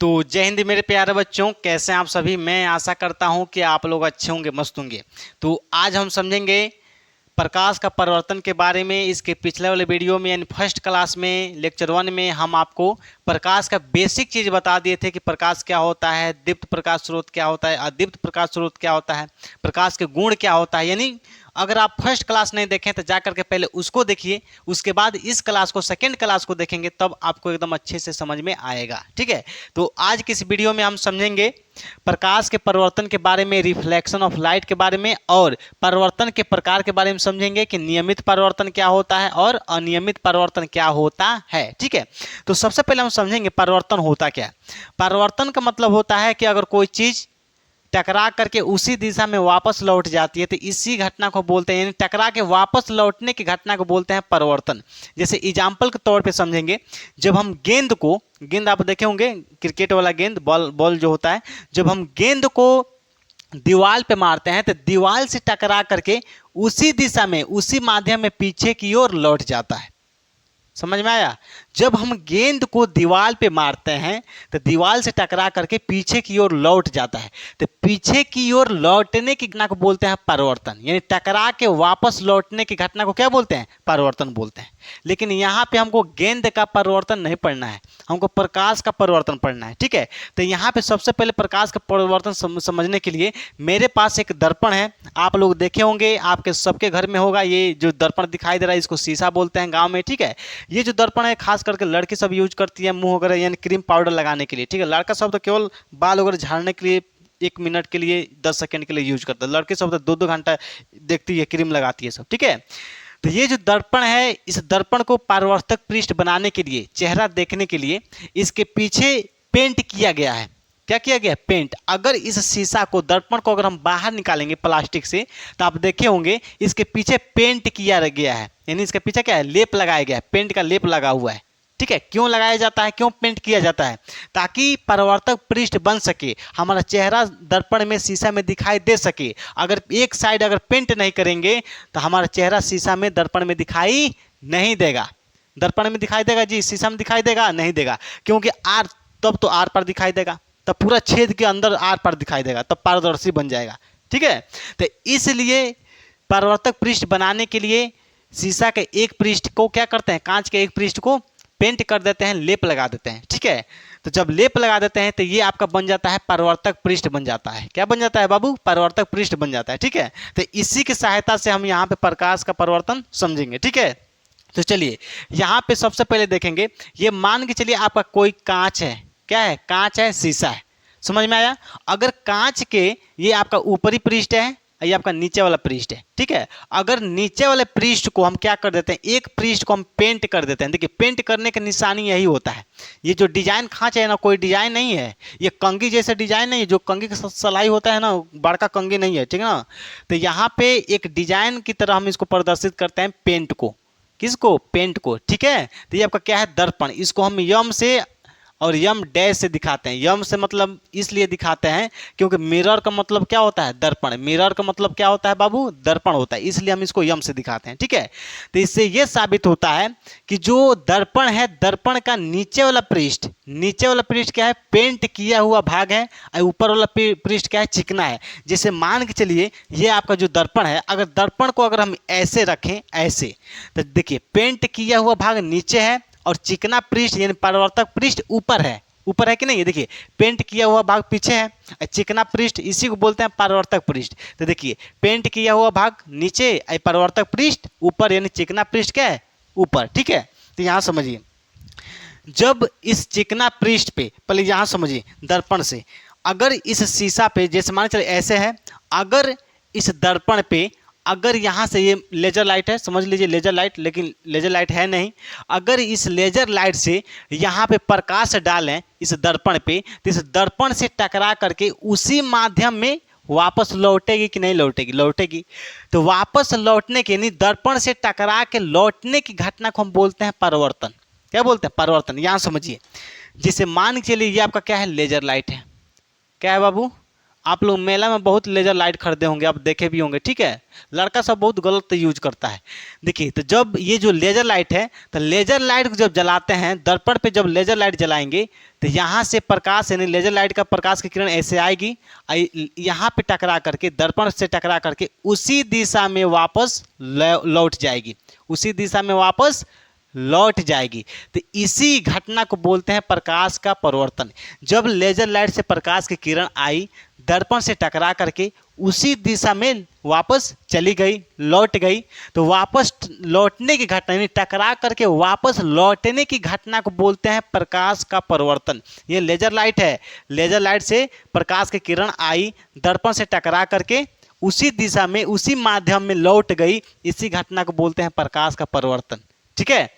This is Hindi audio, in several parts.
तो जय हिंद मेरे प्यारे बच्चों, कैसे हैं आप सभी। मैं आशा करता हूं कि आप लोग अच्छे होंगे, मस्त होंगे। तो आज हम समझेंगे प्रकाश का परिवर्तन के बारे में। इसके पिछले वाले वीडियो में यानी फर्स्ट क्लास में लेक्चर 1 में हम आपको प्रकाश का बेसिक चीज़ बता दिए थे कि प्रकाश क्या होता है, दीप्त प्रकाश स्रोत क्या होता है, अदीप्त प्रकाश स्रोत क्या होता है, प्रकाश के गुण क्या होता है। यानी अगर आप फर्स्ट क्लास नहीं देखें तो जा करके पहले उसको देखिए, उसके बाद इस क्लास को, सेकेंड क्लास को देखेंगे, तब आपको एकदम अच्छे से समझ में आएगा। ठीक है, तो आज की इस वीडियो में हम समझेंगे प्रकाश के परिवर्तन के बारे में, रिफ्लेक्शन ऑफ लाइट के बारे में, और परिवर्तन के प्रकार के बारे में समझेंगे कि नियमित परिवर्तन क्या होता है और अनियमित परिवर्तन क्या होता है। ठीक है, तो सबसे पहले हम समझेंगे परिवर्तन होता क्या है। परिवर्तन का मतलब होता है कि अगर कोई चीज टकरा करके उसी दिशा में वापस लौट जाती है तो इसी घटना को बोलते हैं, यानी टकरा के वापस लौटने की घटना को बोलते हैं परिवर्तन। जैसे एग्जाम्पल के तौर पे समझेंगे, जब हम गेंद आप देखे होंगे, क्रिकेट वाला गेंद, बॉल जो होता है, जब हम गेंद को दीवार पे मारते हैं तो दीवार से टकरा करके उसी दिशा में, उसी माध्यम में पीछे की ओर लौट जाता है। समझ में आया। जब हम गेंद को दीवार पे मारते हैं तो दीवार से टकरा करके पीछे की ओर लौट जाता है, तो पीछे की ओर लौटने की घटना को बोलते हैं परिवर्तन। यानी टकरा के वापस लौटने की घटना को क्या बोलते हैं, परिवर्तन बोलते हैं। लेकिन यहाँ पे हमको गेंद का परिवर्तन नहीं पढ़ना है, हमको प्रकाश का परिवर्तन पढ़ना है। ठीक है, तो यहाँ पे सबसे पहले प्रकाश का परिवर्तन समझने के लिए मेरे पास एक दर्पण है। आप लोग देखे होंगे, आपके सबके घर में होगा। ये जो दर्पण दिखाई दे रहा है इसको शीशा बोलते हैं गाँव में। ठीक है, ये जो दर्पण है खास करके लड़की सब यूज करती है मुंह वगैरह यानी क्रीम पाउडर लगाने के लिए। ठीक है, लड़का सब तो केवल बाल वगैरह झाड़ने के लिए 1 मिनट के लिए, 10 सेकंड के लिए यूज करता है। लड़की सब तो 2-2 घंटा देखती है, क्रीम लगाती है सब। ठीक है, तो ये जो दर्पण है, इस दर्पण को परावर्तक पृष्ठ बनाने के लिए, चेहरा देखने के लिए इसके पीछे पेंट किया गया है। क्या किया गया, पेंट। अगर इस शीशा को, दर्पण को अगर हम बाहर निकालेंगे प्लास्टिक से, तो आप देखे होंगे इसके पीछे पेंट किया गया है, यानी इसके पीछे क्या है, लेप लगाया गया है, पेंट का लेप लगा हुआ है। ठीक है, क्यों लगाया जाता है, क्यों पेंट किया जाता है, ताकि परावर्तक पृष्ठ बन सके, हमारा चेहरा दर्पण में, शीशा में दिखाई दे सके। अगर एक साइड अगर पेंट नहीं करेंगे तो हमारा चेहरा शीशा में, दर्पण में दिखाई नहीं देगा। दर्पण में दिखाई देगा जी, शीशा में दिखाई देगा नहीं देगा, क्योंकि आर, तब तो आर पर दिखाई देगा, तब पूरा छेद के अंदर आर पर दिखाई देगा, तब पारदर्शी बन जाएगा। ठीक है, तो इसलिए परावर्तक पृष्ठ बनाने के लिए शीशा के एक पृष्ठ को क्या करते हैं, कांच के एक पृष्ठ को पेंट कर देते हैं, लेप लगा देते हैं। ठीक है, तो जब लेप लगा देते हैं तो ये आपका बन जाता है परावर्तक पृष्ठ बन जाता है। क्या बन जाता है बाबू, परावर्तक पृष्ठ बन जाता है। ठीक है, तो इसी की सहायता से हम यहाँ पे प्रकाश का परिवर्तन समझेंगे। ठीक है, तो चलिए यहाँ पे सबसे पहले देखेंगे, ये मान के चलिए आपका कोई कांच है। क्या है, कांच है, शीशा है। समझ में आया। अगर कांच के, ये आपका ऊपरी पृष्ठ है, ये आपका नीचे वाला पृष्ठ है। ठीक है, अगर नीचे वाले पृष्ठ को हम क्या कर देते हैं, एक पृष्ठ को हम पेंट कर देते हैं। देखिए, पेंट करने का निशानी यही होता है। ये जो डिजाइन खांच है ना, कोई डिजाइन नहीं है, ये कंगी जैसे डिजाइन नहीं है, जो कंगी का सलाई होता है ना, बड़का कंगी नहीं है। ठीक है ना, तो यहाँ पे एक डिजाइन की तरह हम इसको प्रदर्शित करते हैं, पेंट को। किसको, पेंट को। ठीक है, तो ये आपका क्या है, दर्पण। इसको हम यम से और यम डैश से दिखाते हैं। यम से मतलब इसलिए दिखाते हैं क्योंकि मिरर का मतलब क्या होता है, दर्पण। मिरर का मतलब क्या होता है बाबू, दर्पण होता है, इसलिए हम इसको यम से दिखाते हैं। ठीक है, तो इससे यह साबित होता है कि जो दर्पण है, दर्पण का नीचे वाला पृष्ठ, नीचे वाला पृष्ठ क्या है, पेंट किया हुआ भाग है, और ऊपर वाला पृष्ठ क्या है, चिकना है। जैसे मान के चलिए ये आपका जो दर्पण है, अगर दर्पण को अगर हम ऐसे रखें, ऐसे, तो देखिए पेंट किया हुआ भाग नीचे है और चिकना पृष्ठ यानी परावर्तक पृष्ठ ऊपर है। ऊपर है कि नहीं, ये देखिए पेंट किया हुआ भाग पीछे है, चिकना पृष्ठ, इसी को बोलते हैं परावर्तक पृष्ठ। तो देखिए पेंट किया हुआ भाग नीचे, परावर्तक पृष्ठ ऊपर, यानी चिकना पृष्ठ क्या है, ऊपर। ठीक है, तो यहाँ समझिए, जब इस चिकना पृष्ठ पे, पहले यहाँ समझिए, दर्पण से अगर इस शीशा पे, जैसे मान चले ऐसे है, अगर इस दर्पण पे, अगर यहाँ से, ये लेजर लाइट है, समझ लीजिए लेजर लाइट, लेकिन लेजर लाइट है नहीं, अगर इस लेजर लाइट से यहाँ पे प्रकाश डालें इस दर्पण पे, तो इस दर्पण से टकरा करके उसी माध्यम में वापस लौटेगी कि नहीं लौटेगी, लौटेगी। तो वापस लौटने के, यानी दर्पण से टकरा के लौटने की घटना को हम बोलते हैं परिवर्तन। क्या बोलते हैं, परिवर्तन। यहाँ समझिए, जैसे मान के चलिए ये आपका क्या है, लेजर लाइट है। क्या है बाबू, आप लोग मेला में बहुत लेजर लाइट खरीदे होंगे, आप देखे भी होंगे, ठीक है। लड़का सब बहुत गलत यूज करता है। देखिए, तो जब ये जो लेजर लाइट है, तो लेजर लाइट को जब जलाते हैं, दर्पण पे जब लेजर लाइट जलाएंगे तो यहाँ से प्रकाश यानी लेजर लाइट का प्रकाश की किरण ऐसे आएगी, यहाँ पे टकरा करके, दर्पण से टकरा करके उसी दिशा में वापस लौट जाएगी, उसी दिशा में वापस लौट जाएगी। तो इसी घटना को बोलते हैं प्रकाश का परावर्तन। जब लेजर लाइट से प्रकाश की किरण आई, दर्पण से टकरा करके उसी दिशा में वापस चली गई, लौट गई, तो वापस लौटने की घटना यानी टकरा करके वापस लौटने की घटना को बोलते हैं प्रकाश का परावर्तन। ये लेजर लाइट है, लेजर लाइट से प्रकाश की किरण आई, दर्पण से टकरा करके उसी दिशा में, उसी माध्यम में लौट गई, इसी घटना को बोलते हैं प्रकाश का परावर्तन, ठीक है।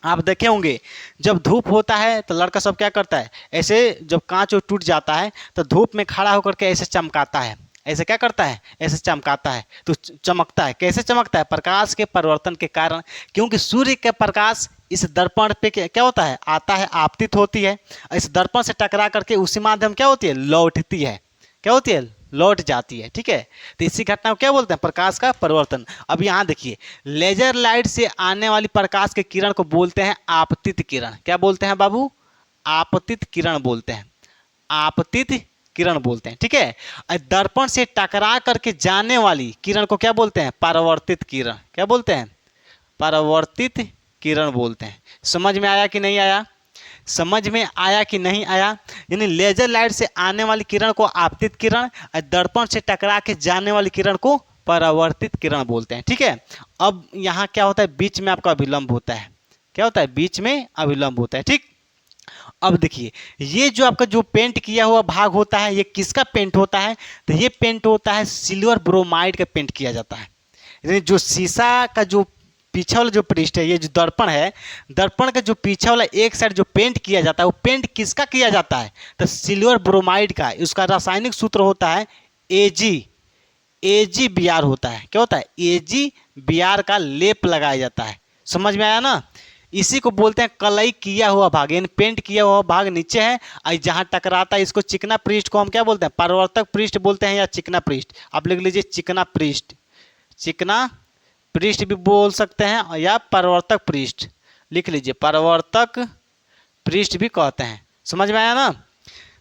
आप देखे होंगे जब धूप होता है तो लड़का सब क्या करता है, ऐसे जब कांच टूट जाता है तो धूप में खड़ा होकर के ऐसे चमकाता है, ऐसे क्या करता है, ऐसे चमकाता है, तो चमकता है। कैसे चमकता है? प्रकाश के परिवर्तन के कारण, क्योंकि सूर्य के प्रकाश इस दर्पण पे क्या होता है, आता है, आपतित होती है, इस दर्पण से टकरा करके उसी माध्यम क्या होती है, लौटती है, क्या होती है, लौट जाती है, ठीक है। तो इसी घटना को क्या बोलते हैं, प्रकाश का परिवर्तन। अब यहाँ देखिए, लेजर लाइट से आने वाली प्रकाश के किरण को बोलते हैं आपतित किरण। क्या बोलते हैं बाबू? आपतित किरण बोलते हैं, आपतित किरण बोलते हैं, ठीक है। दर्पण से टकरा करके जाने वाली किरण को क्या बोलते हैं, परावर्तित किरण। क्या बोलते हैं? परावर्तित किरण बोलते हैं। समझ में आया कि नहीं आया? समझ में आया कि नहीं आया? यानी लेजर लाइट से आने वाली किरण को आपतित किरण और दर्पण से टकरा के जाने वाली किरण को परावर्तित किरण बोलते हैं, ठीक है। अब यहाँ क्या होता है, बीच में आपका अभिलंब होता है। क्या होता है? बीच में अभिलंब होता है, ठीक। अब देखिए, ये जो आपका जो पेंट किया हुआ भाग होता है, ये किसका पेंट होता है? तो ये पेंट होता है सिल्वर ब्रोमाइड का पेंट किया जाता है। यानी जो शीशा का जो पीछे वाला जो पृष्ठ है, ये जो दर्पण है, दर्पण का जो पीछे वाला एक साइड जो पेंट किया जाता है, वो पेंट किसका किया जाता है? तो सिल्वर ब्रोमाइड का। उसका रासायनिक सूत्र होता है AgBr होता है। क्या होता है? AgBr का लेप लगाया जाता है। समझ में आया ना? इसी को बोलते हैं कलई किया हुआ भाग, यानी पेंट किया हुआ भाग नीचे है और जहाँ टकराता है इसको चिकना पृष्ठ को हम क्या बोलते हैं? परावर्तक पृष्ठ बोलते हैं या चिकना पृष्ठ। आप लिख लीजिए चिकना पृष्ठ, चिकना पृष्ठ भी बोल सकते हैं या परावर्तक पृष्ठ लिख लीजिए, परावर्तक पृष्ठ भी कहते हैं। समझ में आया ना?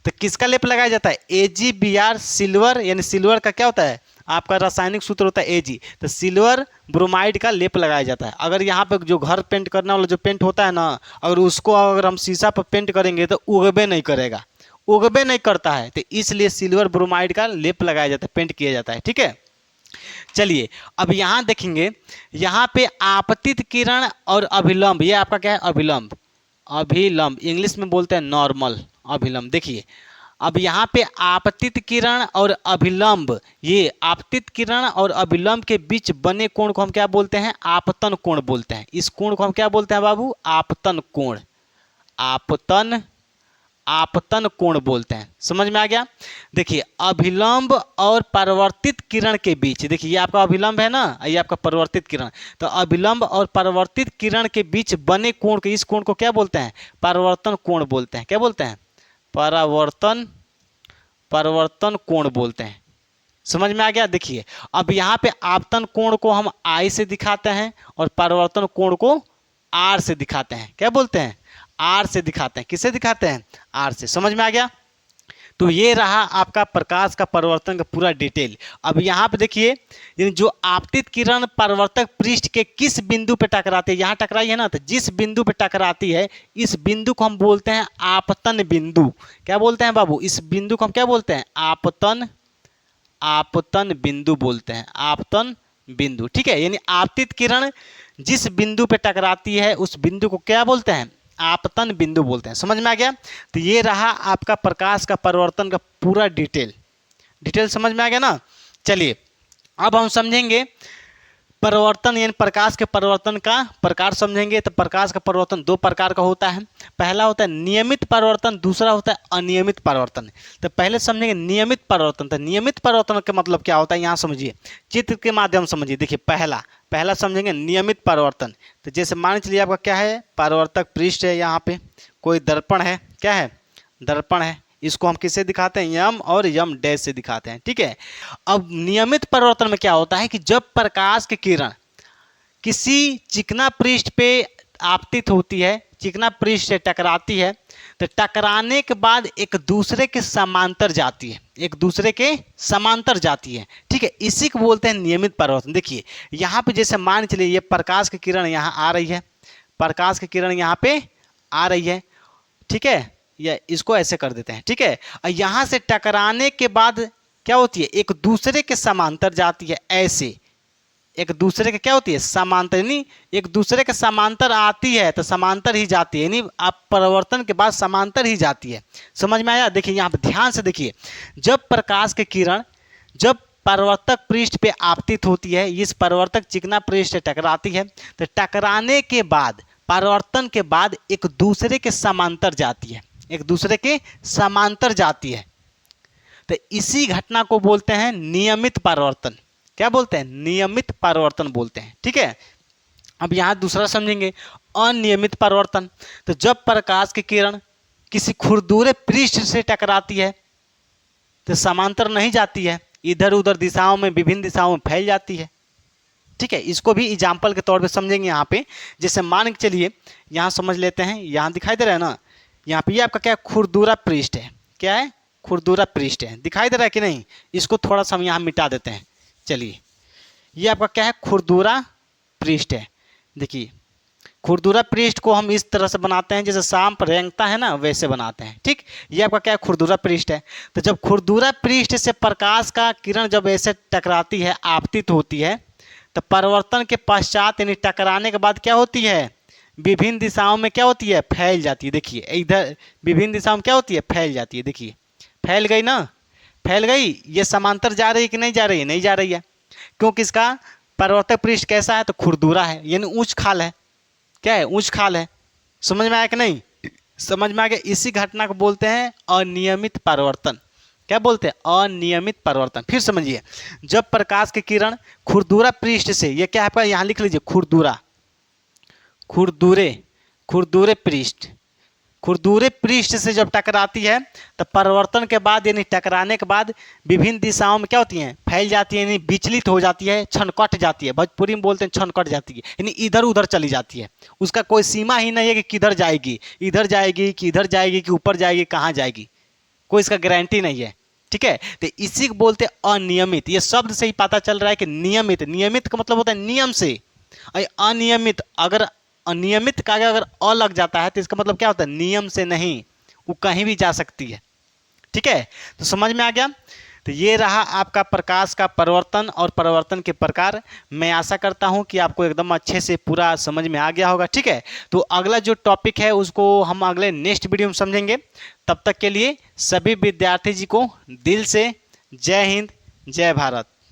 तो किसका लेप लगाया जाता है? AgBr, सिल्वर, यानी सिल्वर का क्या होता है, आपका रासायनिक सूत्र होता है Ag, तो सिल्वर ब्रोमाइड का लेप लगाया जाता है। अगर यहाँ पे जो घर पेंट करने वाला जो पेंट होता है ना, अगर उसको अगर हम शीशा पर पेंट करेंगे तो उगबे नहीं करेगा, उगबे नहीं करता है, तो इसलिए सिल्वर ब्रोमाइड का लेप लगाया जाता है, पेंट किया जाता है, ठीक है। चलिए, अब यहाँ देखेंगे, यहाँ पे आपतित किरण और अभिलंब, ये आपका क्या है, अभिलंब, अभिलंब इंग्लिश में बोलते हैं नॉर्मल अभिलंब। देखिए, अब यहाँ पे आपतित किरण और अभिलंब, ये आपतित किरण और अभिलंब के बीच बने कोण को हम क्या बोलते हैं? आपतन कोण बोलते हैं। इस कोण को हम क्या बोलते हैं बाबू? आपतन कोण, आपतन, आपतन कोण बोलते हैं। समझ में आ गया? देखिए, अभिलंब और परावर्तित किरण के बीच, देखिए ये आपका अभिलंब है ना, ये आपका परावर्तित किरण, तो अभिलंब और परावर्तित किरण के बीच बने कोण को, इस कोण को क्या बोलते हैं? परावर्तन कोण बोलते हैं। क्या बोलते हैं? परावर्तन, परावर्तन कोण बोलते हैं। समझ में आ गया? देखिए, अब यहाँ पे आपतन कोण को हम I से दिखाते हैं और परावर्तन कोण को R से दिखाते हैं। क्या बोलते हैं? R से दिखाते हैं। किससे दिखाते हैं? R से। समझ में आ गया? तो ये रहा आपका प्रकाश का परावर्तन का पूरा डिटेल। अब यहाँ पे देखिए, जो आपतित किरण परावर्तक पृष्ठ के किस बिंदु पे टकराती है, यहाँ टकराई है ना, तो जिस बिंदु पे टकराती है, इस बिंदु को हम बोलते हैं आपतन बिंदु। क्या बोलते हैं बाबू? इस बिंदु को हम क्या बोलते हैं? आपतन, आपतन बिंदु बोलते हैं, आपतन बिंदु, ठीक है। यानी आपतित किरण जिस बिंदु पे टकराती है उस बिंदु को क्या बोलते हैं? आपतन बिंदु बोलते हैं। समझ में आ गया? तो ये रहा आपका प्रकाश का परावर्तन का पूरा डिटेल। डिटेल समझ में आ गया ना? चलिए, अब हम समझेंगे परावर्तन, यानी प्रकाश के परावर्तन का प्रकार समझेंगे। तो प्रकाश का परावर्तन दो प्रकार का होता है। पहला होता है नियमित परावर्तन, दूसरा होता है अनियमित परावर्तन। तो पहले समझेंगे नियमित परावर्तन। तो नियमित परावर्तन का मतलब क्या होता है, यहाँ समझिए, चित्र के माध्यम समझिए। देखिए, पहला समझेंगे नियमित परावर्तन। तो जैसे मान चलिए आपका क्या है, परावर्तक पृष्ठ है, यहाँ पे कोई दर्पण है, क्या है, दर्पण है, इसको हम किससे दिखाते हैं, यम और यम डैश से दिखाते हैं, ठीक है। अब नियमित परावर्तन में क्या होता है कि जब प्रकाश की किरण किसी चिकना पृष्ठ पे आपतित होती है, चिकना पृष्ठ से टकराती है, तो टकराने के बाद एक दूसरे के समांतर जाती है, एक दूसरे के समांतर जाती है, ठीक है। इसी को बोलते हैं नियमित परावर्तन। देखिए यहाँ पे जैसे मान चलिए ये प्रकाश की किरण यहाँ आ रही है, प्रकाश की किरण यहाँ पे आ रही है, ठीक है, या इसको ऐसे कर देते हैं, ठीक है। और यहाँ से टकराने के बाद क्या होती है, एक दूसरे के समांतर जाती है, ऐसे एक दूसरे के क्या होती है, समांतर, यानी एक दूसरे के समांतर आती है तो समांतर ही जाती है, यानी आप परावर्तन के बाद समांतर ही जाती है। समझ में आया? देखिए यहाँ पे ध्यान से देखिए, जब प्रकाश की किरण जब परावर्तक पृष्ठ पे आपतित होती है, इस परावर्तक चिकना पृष्ठ से टकराती है, तो टकराने के बाद परावर्तन के बाद एक दूसरे के समांतर जाती है, एक दूसरे के समांतर जाती है, तो इसी घटना को बोलते हैं नियमित परावर्तन। क्या बोलते हैं? नियमित परावर्तन बोलते हैं, ठीक है। अब यहाँ दूसरा समझेंगे, अनियमित परावर्तन। तो जब प्रकाश की किरण किसी खुरदुरे पृष्ठ से टकराती है तो समांतर नहीं जाती है, इधर उधर दिशाओं में, विभिन्न दिशाओं में फैल जाती है, ठीक है। इसको भी एग्जाम्पल के तौर पे समझेंगे यहाँ पे। जैसे मान के चलिए यहाँ समझ लेते हैं, यहाँ दिखाई दे रहा है ना, यहाँ पे ये आपका क्या है, खुरदुरा पृष्ठ है। क्या है? खुरदुरा पृष्ठ है, दिखाई दे रहा है कि नहीं? इसको थोड़ा सा हम यहाँ मिटा देते हैं। चलिए ये आपका क्या है, खुरदुरा पृष्ठ है। देखिए खुरदुरा पृष्ठ को हम इस तरह से बनाते हैं जैसे सांप रेंगता है ना, वैसे बनाते हैं, ठीक। ये आपका क्या है, खुरदुरा पृष्ठ है। तो जब खुरदुरा पृष्ठ से प्रकाश का किरण जब ऐसे टकराती है, आपतित होती है, तो परिवर्तन के पश्चात यानी टकराने के बाद क्या होती है, विभिन्न दिशाओं में क्या होती है, फैल जाती है। देखिए इधर विभिन्न दिशाओं में क्या होती है, फैल जाती है। देखिए फैल गई ना, फैल गई। ये समांतर जा रही है कि नहीं जा रही है? नहीं जा रही है, क्योंकि इसका परावर्तक पृष्ठ कैसा है, तो खुरदुरा है, यानी ऊंच खाल है। क्या है? ऊंच खाल है। समझ में आया कि नहीं? समझ में आ गया। इसी घटना को बोलते हैं अनियमित परावर्तन। क्या बोलते हैं? अनियमित परावर्तन। फिर समझिए, जब प्रकाश की किरण खुरदुरा पृष्ठ से, ये क्या है, यहाँ लिख लीजिए, खुरदुरा, खुरदुरे पृष्ठ, खुरदुरे पृष्ठ से जब टकराती है तो परिवर्तन के बाद यानी टकराने के बाद विभिन्न दिशाओं में क्या होती हैं, फैल जाती है, यानी विचलित हो जाती है, छनकट जाती है। भोजपुरी में बोलते हैं छनकट जाती है, यानी इधर उधर चली जाती है। उसका कोई सीमा ही नहीं है कि किधर जाएगी, इधर जाएगी कि इधर जाएगी कि ऊपर जाएगी, कहाँ जाएगी, कोई इसका गारंटी नहीं है, ठीक है। तो इसी को बोलते हैं अनियमित। ये शब्द से ही पता चल रहा है कि नियमित, नियमित का मतलब होता है नियम से। अनियमित, अगर अनियमित का अगर अ लग जाता है तो इसका मतलब क्या होता है, नियम से नहीं, वो कहीं भी जा सकती है, ठीक है। तो समझ में आ गया। तो ये रहा आपका प्रकाश का परिवर्तन और परिवर्तन के प्रकार। मैं आशा करता हूँ कि आपको एकदम अच्छे से पूरा समझ में आ गया होगा, ठीक है। तो अगला जो टॉपिक है उसको हम अगले नेक्स्ट वीडियो में समझेंगे। तब तक के लिए सभी विद्यार्थी जी को दिल से जय हिंद, जय भारत।